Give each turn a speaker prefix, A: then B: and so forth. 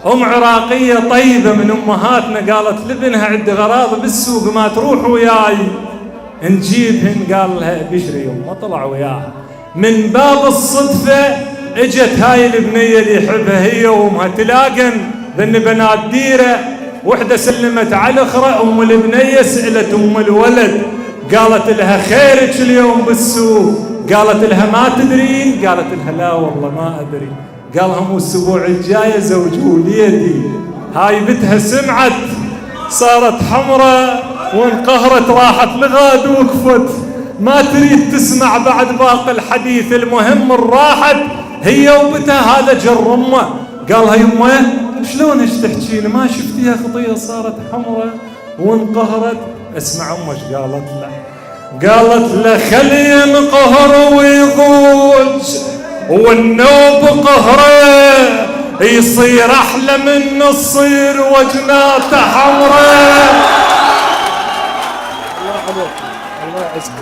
A: أم عراقية طيبة من أمهاتنا قالت لابنها عندي غراض بالسوق ما تروح وياي نجيبهن. قال لها بشري يمه. طلع وياها. من باب الصدفة اجت هاي البنية اللي يحبها هي وامها تلاقن ذن بنات ديرة. وحدة سلمت على الأخرى. أم البنية سألت أم الولد قالت لها خيرك اليوم بالسوق؟ قالت لها ما تدرين؟ قالت لها لا والله ما أدري. قالها مو الأسبوع الجاي زوج وليدي. هاي بتها سمعت صارت حمراء وانقهرت راحت لغاد وقفت ما تريد تسمع بعد باقي الحديث. المهم راحت هي وبتها. هذا جر امه قالها يمه شلون ايش تحكين ما شفتيها خطيه صارت حمراء وانقهرت؟ اسمع امه ايش قالت له. قالت له خلي ينقهر ويضوج والنوب قهره يصير احلى من تصير وجناته حمراء. الله عليك الله يعزك.